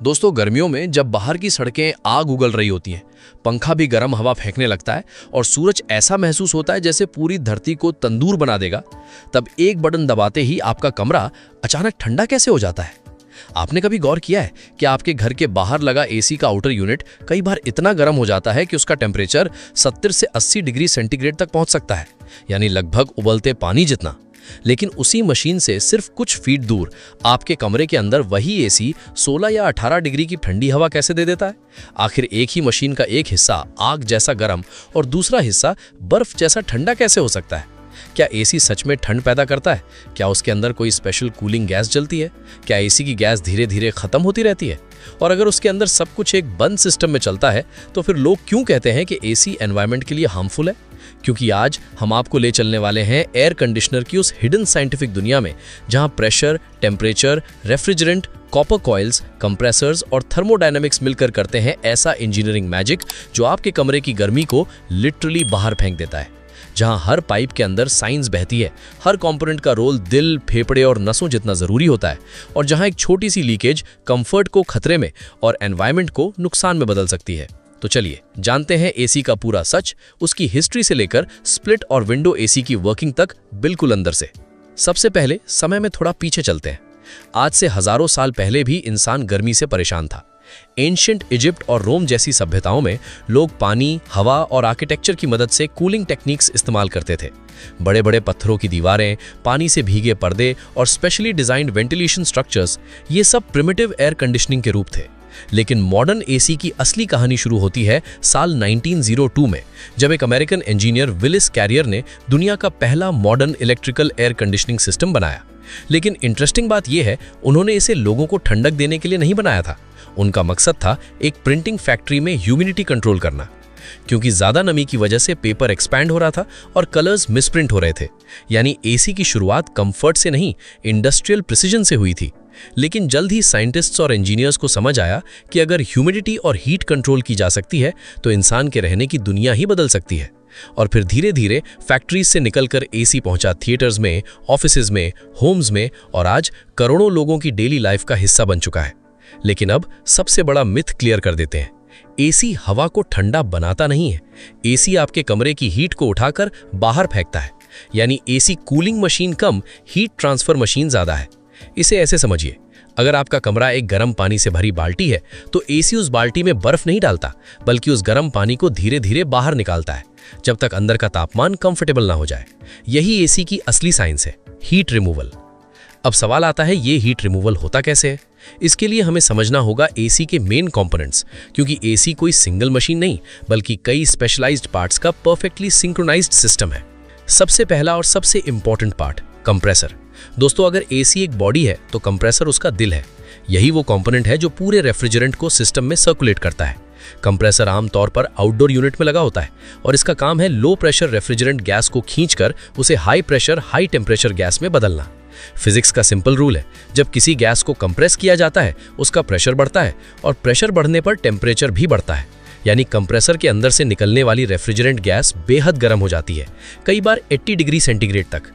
दोस्तों, गर्मियों में जब बाहर की सड़कें आग उगल रही होती हैं, पंखा भी गर्म हवा फेंकने लगता है और सूरज ऐसा महसूस होता है जैसे पूरी धरती को तंदूर बना देगा, तब एक बटन दबाते ही आपका कमरा अचानक ठंडा कैसे हो जाता है। आपने कभी गौर किया है कि आपके घर के बाहर लगा एसी का आउटर यूनिट कई बार इतना गर्म हो जाता है कि उसका टेम्परेचर 70 से 80 डिग्री सेंटीग्रेड तक पहुंच सकता है, यानी लगभग उबलते पानी जितना। लेकिन उसी मशीन से सिर्फ कुछ फीट दूर आपके कमरे के अंदर वही एसी 16 या 18 डिग्री की ठंडी हवा कैसे दे देता है। आखिर एक ही मशीन का एक हिस्सा आग जैसा गर्म और दूसरा हिस्सा बर्फ जैसा ठंडा कैसे हो सकता है। क्या एसी सच में ठंड पैदा करता है? क्या उसके अंदर कोई स्पेशल कूलिंग गैस जलती है? क्या एसी की गैस धीरे धीरे खत्म होती रहती है? और अगर उसके अंदर सब कुछ एक बंद सिस्टम में चलता है तो फिर लोग क्यों कहते हैं कि एसी एनवायरनमेंट के लिए हार्मफुल है? क्योंकि आज हम आपको ले चलने वाले हैं एयर कंडीशनर की उस हिडन साइंटिफिक दुनिया में, जहां pressure, temperature, refrigerant, copper coils, compressors और थर्मोडायनामिक्स मिलकर करते हैं ऐसा इंजीनियरिंग मैजिक जो आपके कमरे की गर्मी को लिटरली बाहर फेंक देता है। जहां हर पाइप के अंदर साइंस बहती है, हर कंपोनेंट का रोल दिल, फेफड़े और नसों जितना जरूरी होता है, और जहां एक छोटी सी लीकेज कंफर्ट को खतरे में और एनवायरनमेंट को नुकसान में बदल सकती है। तो चलिए जानते हैं एसी का पूरा सच, उसकी हिस्ट्री से लेकर स्प्लिट और विंडो एसी की वर्किंग तक, बिल्कुल अंदर से। सबसे पहले समय में थोड़ा पीछे चलते हैं। आज से हजारों साल पहले भी इंसान गर्मी से परेशान था। एंशिएंट इजिप्ट और रोम जैसी सभ्यताओं में लोग पानी, हवा और आर्किटेक्चर की मदद से कूलिंग टेक्निक्स इस्तेमाल करते थे। बड़े बड़े पत्थरों की दीवारें, पानी से भीगे पर्दे और स्पेशली डिजाइंड वेंटिलेशन स्ट्रक्चर्स, ये सब प्रिमिटिव एयर कंडीशनिंग के रूप थे। लेकिन मॉडर्न एसी की असली कहानी शुरू होती है साल 1902 में, जब एक अमेरिकन इंजीनियर विलिस कैरियर ने दुनिया का पहला modern electrical air conditioning system बनाया। लेकिन इंटरेस्टिंग बात यह है, उन्होंने इसे लोगों को ठंडक देने के लिए नहीं बनाया था। उनका मकसद था एक प्रिंटिंग फैक्ट्री में ह्यूमिडिटी कंट्रोल करना, क्योंकि ज्यादा नमी की वजह से पेपर एक्सपैंड हो रहा था और कलर्स मिसप्रिंट हो रहे थे। यानी एसी की शुरुआत कंफर्ट से नहीं, इंडस्ट्रियल प्रिसीजन से हुई थी। लेकिन जल्द ही साइंटिस्ट्स और इंजीनियर्स को समझ आया कि अगर ह्यूमिडिटी और हीट कंट्रोल की जा सकती है तो इंसान के रहने की दुनिया ही बदल सकती है। और फिर धीरे धीरे फैक्ट्रीज से निकलकर एसी पहुंचा थिएटर्स में, ऑफिसेज में, होम्स में, और आज करोड़ों लोगों की डेली लाइफ का हिस्सा बन चुका है। लेकिन अब सबसे बड़ा मिथ क्लियर कर देते हैं, एसी हवा को ठंडा बनाता नहीं है। एसी आपके कमरे की हीट को उठाकर बाहर फेंकता है। यानी एसी कूलिंग मशीन कम, हीट ट्रांसफर मशीन ज्यादा है। इसे ऐसे समझिए, अगर आपका कमरा एक गर्म पानी से भरी बाल्टी है तो एसी उस बाल्टी में बर्फ नहीं डालता, बल्कि उस गर्म पानी को धीरे धीरे बाहर निकालता है, जब तक अंदर का तापमान कंफर्टेबल ना हो जाए। यही एसी की असली साइंस है, हीट रिमूवल। अब सवाल आता है, ये हीट रिमूवल होता कैसे है? इसके लिए हमें समझना होगा एसी के मेन कंपोनेंट्स, क्योंकि एसी कोई सिंगल मशीन नहीं, बल्कि कई स्पेशलाइज्ड पार्ट्स का परफेक्टली सिंक्रोनाइज्ड सिस्टम है। सबसे पहला और सबसे इंपॉर्टेंट पार्ट, कंप्रेसर। दोस्तों, अगर एसी एक बॉडी है तो कंप्रेसर उसका दिल है। यही वो कंपोनेंट है जो पूरे रेफ्रिजरेंट को सिस्टम में सर्कुलेट करता है। कंप्रेसर आमतौर पर आउटडोर यूनिट में लगा होता है और इसका काम है लो प्रेशर रेफ्रिजरेंट गैस को खींचकर उसे high pressure high temperature gas में बदलना। फिजिक्स का सिंपल रूल है, जब किसी गैस को कंप्रेस किया जाता है उसका प्रेशर बढ़ता है, और प्रेशर बढ़ने पर टेम्परेचर भी बढ़ता है। यानी कंप्रेसर के अंदर से निकलने वाली रेफ्रिजरेंट गैस बेहद गर्म हो जाती है, कई बार 80 डिग्री सेंटीग्रेड तक।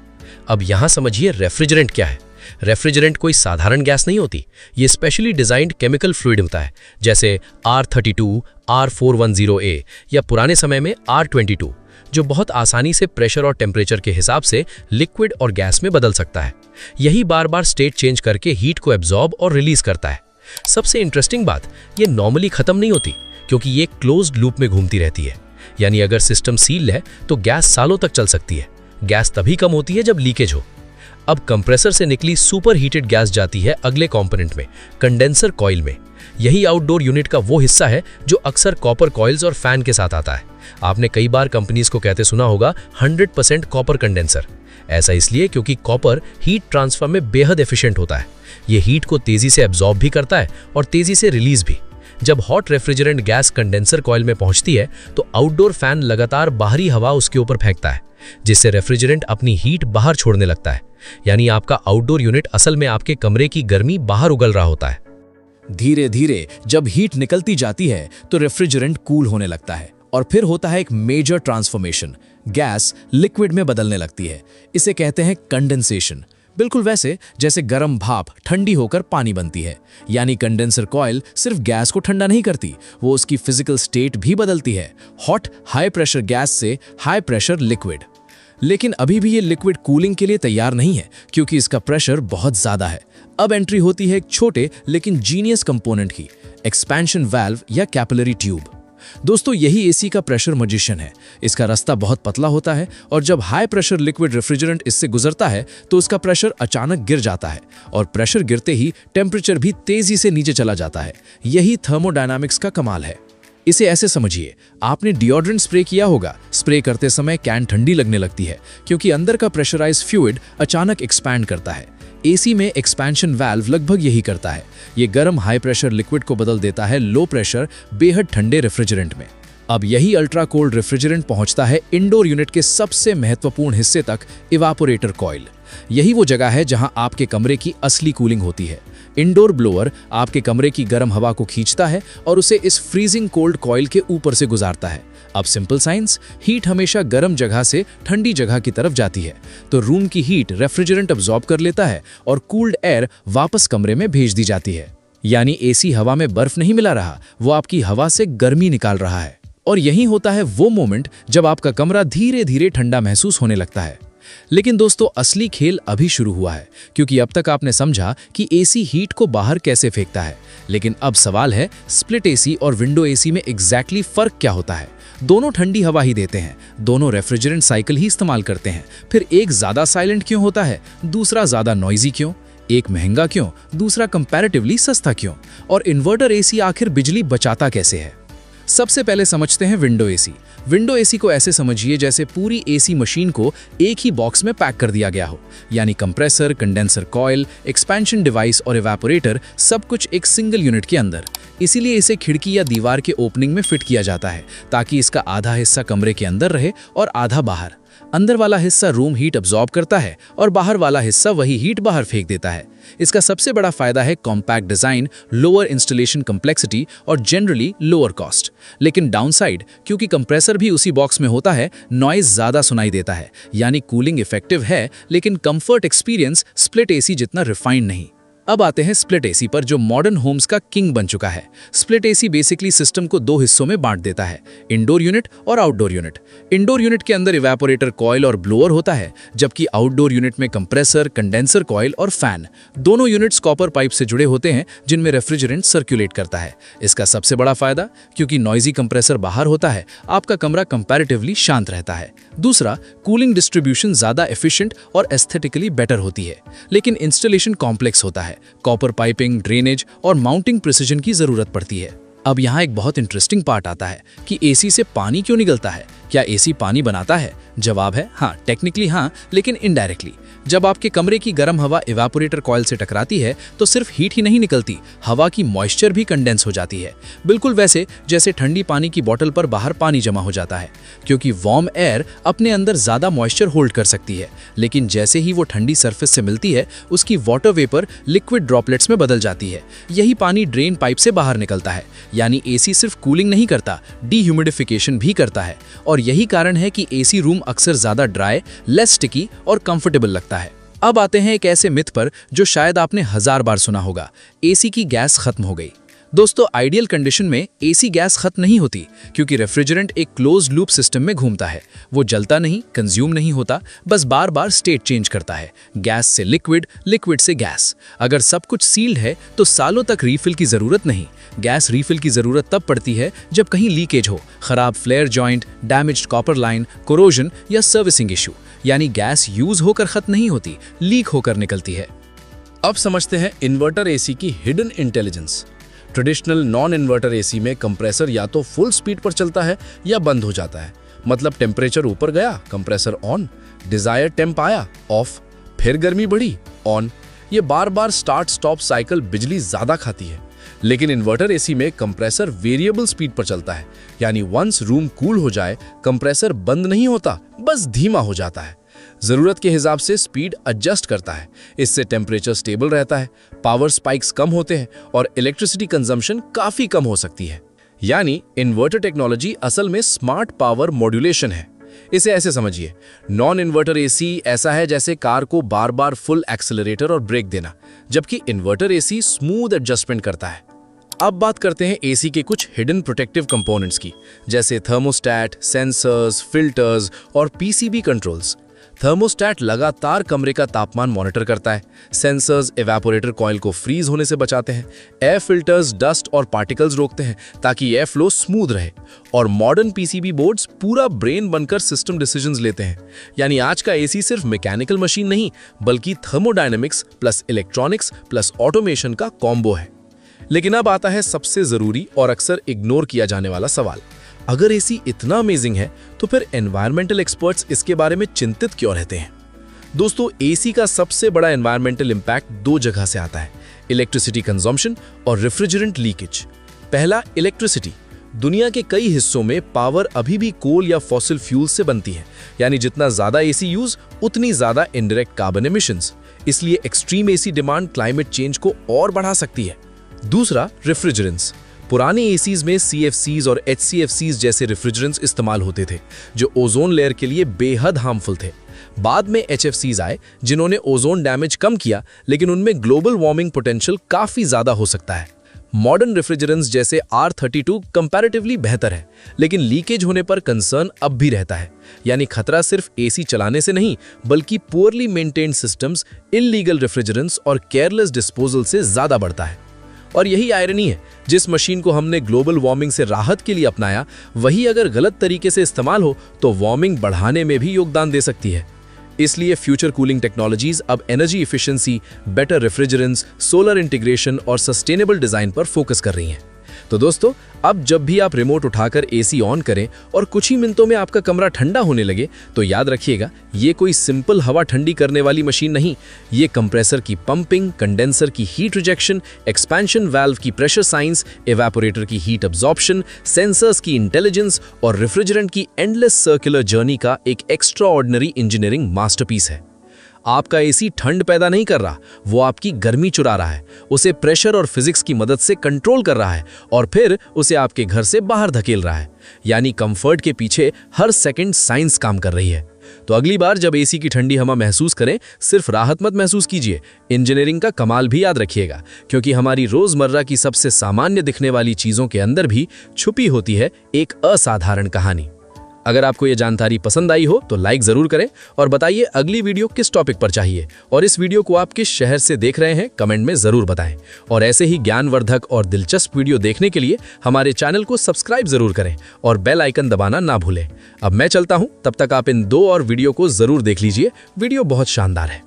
अब यहां समझिए रेफ्रिजरेंट क्या है। रेफ्रिजरेंट कोई साधारण गैस नहीं होती, ये स्पेशली डिजाइंड केमिकल फ्लूइड होता है, जैसे R32, R410A या पुराने समय में R22, जो बहुत आसानी से प्रेशर और टेम्परेचर के हिसाब से लिक्विड और गैस में बदल सकता है। यही बार बार स्टेट चेंज करके हीट को एब्जॉर्ब और रिलीज करता है। सबसे इंटरेस्टिंग बात, ये नॉर्मली खत्म नहीं होती, क्योंकि ये क्लोज्ड लूप में घूमती रहती है। यानी अगर सिस्टम सील है तो गैस सालों तक चल सकती है। गैस तभी कम होती है जब लीकेज हो। अब कंप्रेसर से निकली सुपर हीटेड गैस जाती है अगले कंपोनेंट में, कंडेंसर कॉइल में। यही आउटडोर यूनिट का वो हिस्सा है जो अक्सर कॉपर कॉइल्स और फैन के साथ आता है। आपने कई बार कंपनीज को कहते सुना होगा 100% कॉपर कंडेंसर। ऐसा इसलिए क्योंकि कॉपर हीट ट्रांसफर में बेहद एफिशिएंट होता है। ये हीट को तेजी से एब्जॉर्ब भी करता है और तेजी से रिलीज भी। जब hot refrigerant gas condenser coil में पहुंचती है तो आउटडोर फैन लगातार बाहरी हवा उसके ऊपर फेंकता है, जिससे रेफ्रिजरेंट अपनी हीट बाहर छोड़ने लगता है। यानी आपका आउटडोर यूनिट असल में आपके कमरे की गर्मी बाहर उगल रहा होता है। धीरे धीरे जब हीट निकलती जाती है तो रेफ्रिजरेंट कूल होने लगता है और फिर होता है एक मेजर ट्रांसफॉर्मेशन, गैस लिक्विड में बदलने लगती है। इसे कहते हैं कंडेंसेशन। बिल्कुल वैसे जैसे गर्म भाप ठंडी होकर पानी बनती है। यानी कंडेंसर कॉइल सिर्फ गैस को ठंडा नहीं करती, वो उसकी फिजिकल स्टेट भी बदलती है, हॉट हाई प्रेशर गैस से हाई प्रेशर लिक्विड। लेकिन अभी भी ये लिक्विड कूलिंग के लिए तैयार नहीं है, क्योंकि इसका प्रेशर बहुत ज्यादा है। अब एंट्री होती है एक छोटे लेकिन जीनियस कंपोनेंट की, एक्सपेंशन वाल्व या कैपिलरी ट्यूब। दोस्तों, यही एसी का प्रेशर मजिशियन है। इसका रास्ता बहुत पतला होता है और जब हाई प्रेशर लिक्विड रेफ्रिजरेंट इससे गुजरता है तो उसका प्रेशर अचानक गिर जाता है और प्रेशर गिरते ही टेम्परेचर भी तेजी से नीचे चला जाता है। यही थर्मोडायनामिक्स का कमाल है। इसे ऐसे समझिए, आपने डिओड्रेंट स्प्रे किया होगा। स्प्रे करते समय कैन ठंडी लगने लगती है क्योंकि अंदर का प्रेशराइज्ड फ्लूइड अचानक एक्सपैंड करता है। एसी में एक्सपेंशन वाल्व लगभग यही करता है। ये गर्म हाई प्रेशर लिक्विड को बदल देता है लो प्रेशर बेहद ठंडे रेफ्रिजरेंट में। अब यही अल्ट्रा कोल्ड रेफ्रिजरेंट पहुंचता है इंडोर यूनिट के सबसे महत्वपूर्ण हिस्से तक, इवापोरेटर कॉइल। यही वो जगह है जहां आपके कमरे की असली कूलिंग होती है। इंडोर ब्लोअर आपके कमरे की गर्म हवा को खींचता है और उसे इस फ्रीजिंग कोल्ड कॉइल के ऊपर से गुजारता है। अब सिंपल साइंस, हीट हमेशा गर्म जगह से ठंडी जगह की तरफ जाती है, तो रूम की हीट रेफ्रिजरेंट अब्सॉर्ब कर लेता है और कूल्ड एयर वापस कमरे में भेज दी जाती है। यानी एसी हवा में बर्फ नहीं मिला रहा, वो आपकी हवा से गर्मी निकाल रहा है। और यही होता है वो मोमेंट जब आपका कमरा धीरे धीरे ठंडा महसूस होने लगता है। लेकिन दोस्तों, असली खेल अभी शुरू हुआ है, क्योंकि अब तक आपने समझा कि एसी हीट को बाहर कैसे फेंकता है। लेकिन अब सवाल है, स्प्लिट एसी और विंडो एसी में एग्जैक्टली फर्क क्या होता है? दोनों ठंडी हवा ही देते हैं, दोनों रेफ्रिजरेंट साइकिल ही इस्तेमाल करते हैं, फिर एक ज्यादा साइलेंट क्यों होता है, दूसरा ज्यादा नॉइजी क्यों? एक महंगा क्यों, दूसरा कंपैरेटिवली सस्ता क्यों? और इन्वर्टर एसी आखिर बिजली बचाता कैसे है? सबसे पहले समझते हैं विंडो एसी। विंडो एसी को ऐसे समझिए जैसे पूरी एसी मशीन को एक ही बॉक्स में पैक कर दिया गया हो। यानी compressor, condenser coil, expansion device और इवेपोरेटर सब कुछ एक सिंगल यूनिट के अंदर। इसीलिए इसे खिड़की या दीवार के ओपनिंग में फिट किया जाता है, ताकि इसका आधा हिस्सा कमरे के अंदर रहे और आधा बाहर। अंदर वाला हिस्सा रूम हीट अब्सॉर्ब करता है और बाहर वाला हिस्सा वही हीट बाहर फेंक देता है। इसका सबसे बड़ा फायदा है compact design, lower installation complexity और जनरली लोअर कॉस्ट। लेकिन डाउनसाइड, क्योंकि कंप्रेसर भी उसी बॉक्स में होता है, नॉइज ज्यादा सुनाई देता है। यानी कूलिंग इफेक्टिव है, लेकिन कंफर्ट एक्सपीरियंस स्प्लिट एसी जितना रिफाइंड नहीं। अब आते हैं स्प्लिट एसी पर, जो मॉडर्न होम्स का किंग बन चुका है। स्प्लिट एसी बेसिकली सिस्टम को दो हिस्सों में बांट देता है, इंडोर यूनिट और आउटडोर यूनिट। इंडोर यूनिट के अंदर इवेपोरेटर कॉइल और ब्लोअर होता है, जबकि आउटडोर यूनिट में कंप्रेसर, कंडेंसर कॉइल और फैन। दोनों यूनिट्स कॉपर पाइप से जुड़े होते हैं, जिनमें रेफ्रिजरेंट सर्कुलेट करता है। इसका सबसे बड़ा फायदा, क्योंकि नॉइजी कंप्रेसर बाहर होता है, आपका कमरा कंपैरेटिवली शांत रहता है। दूसरा, कूलिंग डिस्ट्रीब्यूशन ज्यादा एफिशिएंट और एस्थेटिकली बेटर होती है। लेकिन इंस्टॉलेशन कॉम्प्लेक्स होता है, कॉपर पाइपिंग, ड्रेनेज और माउंटिंग प्रिसिजन की जरूरत पड़ती है। अब यहाँ एक बहुत इंटरेस्टिंग पार्ट आता है कि एसी से पानी क्यों निकलता है? क्या एसी पानी बनाता है? जवाब है हाँ, टेक्निकली हाँ, लेकिन इनडायरेक्टली। जब आपके कमरे की गर्म हवा इवेपोरेटर कॉइल से टकराती है तो सिर्फ हीट ही नहीं निकलती, हवा की मॉइस्चर भी कंडेंस हो जाती है। बिल्कुल वैसे जैसे ठंडी पानी की बोतल पर बाहर पानी जमा हो जाता है, क्योंकि वार्म एयर अपने अंदर ज्यादा मॉइस्चर होल्ड कर सकती है। लेकिन जैसे ही वो ठंडी सरफेस से मिलती है, उसकी वाटर वेपर लिक्विड ड्रॉपलेट्स में बदल जाती है। यही पानी ड्रेन पाइप से बाहर निकलता है। यानी एसी सिर्फ कूलिंग नहीं करता, डीह्यूमिडिफिकेशन भी करता है। और यही कारण है कि एसी रूम अक्सर ज्यादा ड्राई, लेस स्टिकी और कंफर्टेबल लगता है। अब आते हैं एक ऐसे मिथ पर जो शायद आपने 1000 बार सुना होगा, एसी की गैस खत्म हो गई। दोस्तों, आइडियल कंडीशन में एसी गैस खत्म नहीं होती, क्योंकि रेफ्रिजरेंट एक क्लोज्ड लूप सिस्टम में घूमता है। वो जलता नहीं, कंज्यूम नहीं होता, बस बार बार स्टेट चेंज करता है, गैस से लिक्विड, लिक्विड से गैस। अगर सब कुछ सील्ड है तो सालों तक रीफिल की जरूरत नहीं। गैस रीफिल की जरूरत तब पड़ती है जब कहीं लीकेज हो, खराब flare joint, damaged copper line, corrosion या सर्विसिंग इशू। यानी गैस यूज होकर खत्म नहीं होती, लीक होकर निकलती है। अब समझते हैं इन्वर्टर एसी की hidden intelligence. Traditional non inverter AC में कंप्रेसर या तो फुल स्पीड पर चलता है या बंद हो जाता है। मतलब टेम्परेचर ऊपर गया, कंप्रेसर ऑन, डिजायर टेम्प आया, ऑफ, फिर गर्मी बढ़ी, ऑन। ये बार बार स्टार्ट स्टॉप साइकिल बिजली ज्यादा खाती है। लेकिन इन्वर्टर एसी में कंप्रेसर वेरिएबल स्पीड पर चलता है। यानी वंस रूम कूल हो जाए, कंप्रेसर बंद नहीं होता, बस धीमा हो जाता है। जरूरत के हिसाब से स्पीड एडजस्ट करता है। इससे टेम्परेचर स्टेबल रहता है, पावर स्पाइक्स कम होते हैं और इलेक्ट्रिसिटी कंजम्पशन काफी कम हो सकती है। यानी इन्वर्टर टेक्नोलॉजी असल में स्मार्ट पावर मॉड्यूलेशन है। इसे ऐसे समझिए, नॉन इन्वर्टर एसी ऐसा है जैसे कार को बार बार फुल एक्सेलरेटर और ब्रेक देना, जबकि इन्वर्टर एसी स्मूथ एडजस्टमेंट करता है। अब बात करते हैं एसी के कुछ हिडन प्रोटेक्टिव कंपोनेंट्स की, जैसे थर्मोस्टैट, सेंसर्स, फिल्टर्स और पीसीबी कंट्रोल्स। थर्मोस्टैट लगातार कमरे का तापमान मॉनिटर करता है, सेंसर्स इवेपोरेटर कॉइल को फ्रीज होने से बचाते हैं, एयर फिल्टर्स डस्ट और पार्टिकल्स रोकते हैं ताकि एयर फ्लो स्मूथ रहे, और मॉडर्न पीसीबी बोर्ड्स पूरा ब्रेन बनकर सिस्टम डिसीजंस लेते हैं। यानी आज का एसी सिर्फ मैकेनिकल मशीन नहीं, बल्कि thermodynamics plus electronics plus automation का कॉम्बो है। लेकिन अब आता है सबसे जरूरी और अक्सर इग्नोर किया जाने वाला सवाल, अगर एसी इतना अमेजिंग है तो फिर एनवायरमेंटल एक्सपर्ट्स इसके बारे में चिंतित क्यों रहते हैं? दोस्तों, एसी का सबसे बड़ा एनवायरमेंटल इंपैक्ट दो जगह से आता है, इलेक्ट्रिसिटी कंजम्पशन और रेफ्रिजरेंट लीकेज। पहला, इलेक्ट्रिसिटी। दुनिया के कई हिस्सों में पावर अभी भी कोल या फॉसिल फ्यूल से बनती है, यानी जितना ज्यादा एसी यूज उतनी ज्यादा इनडायरेक्ट कार्बन एमिशंस। इसलिए extreme AC demand climate change को और बढ़ा सकती है। दूसरा, रेफ्रिजरेंट्स। पुराने एसीज में CFCs और HCFCs जैसे रेफ्रिजरेंट्स इस्तेमाल होते थे, जो ओजोन लेयर के लिए बेहद हार्मफुल थे। बाद में HFCs आए, जिन्होंने ओजोन डैमेज कम किया, लेकिन उनमें ग्लोबल वार्मिंग पोटेंशियल काफी ज्यादा हो सकता है। मॉडर्न रेफ्रिजरेंट्स जैसे R32 कंपैरेटिवली बेहतर है, लेकिन लीकेज होने पर कंसर्न अब भी रहता है। यानी खतरा सिर्फ एसी चलाने से नहीं, बल्कि poorly maintained systems, illegal refrigerants और केयरलेस डिस्पोजल से ज्यादा बढ़ता है। और यही आयरनी है, जिस मशीन को हमने ग्लोबल वार्मिंग से राहत के लिए अपनाया, वही अगर गलत तरीके से इस्तेमाल हो तो वार्मिंग बढ़ाने में भी योगदान दे सकती है। इसलिए फ्यूचर कूलिंग टेक्नोलॉजीज अब energy efficiency, better refrigerants, solar integration और सस्टेनेबल डिजाइन पर फोकस कर रही हैं। तो दोस्तों, अब जब भी आप रिमोट उठाकर एसी ऑन करें और कुछ ही मिनटों में आपका कमरा ठंडा होने लगे, तो याद रखिएगा, ये कोई सिंपल हवा ठंडी करने वाली मशीन नहीं। ये कंप्रेसर की पंपिंग, कंडेंसर की हीट रिजेक्शन, एक्सपेंशन वाल्व की प्रेशर साइंस, इवेपोरेटर की हीट अब्जॉर्प्शन, सेंसर्स की इंटेलिजेंस और रेफ्रिजरेंट की एंडलेस सर्कुलर जर्नी का एक एक्स्ट्राऑर्डिनरी इंजीनियरिंग मास्टरपीस है। आपका एसी ठंड पैदा नहीं कर रहा, वो आपकी गर्मी चुरा रहा है, उसे प्रेशर और फिजिक्स की मदद से कंट्रोल कर रहा है और फिर उसे आपके घर से बाहर धकेल रहा है। यानी कंफर्ट के पीछे हर सेकंड साइंस काम कर रही है। तो अगली बार जब एसी की ठंडी हवा महसूस करें, सिर्फ राहत मत महसूस कीजिए, इंजीनियरिंग का कमाल भी याद रखिएगा, क्योंकि हमारी रोजमर्रा की सबसे सामान्य दिखने वाली चीजों के अंदर भी छुपी होती है एक असाधारण कहानी। अगर आपको ये जानकारी पसंद आई हो तो लाइक जरूर करें और बताइए अगली वीडियो किस टॉपिक पर चाहिए, और इस वीडियो को आप किस शहर से देख रहे हैं कमेंट में जरूर बताएं। और ऐसे ही ज्ञानवर्धक और दिलचस्प वीडियो देखने के लिए हमारे चैनल को सब्सक्राइब जरूर करें और बेल आइकन दबाना ना भूलें। अब मैं चलता हूं, तब तक आप इन 2 और वीडियो को जरूर देख लीजिए, वीडियो बहुत शानदार है।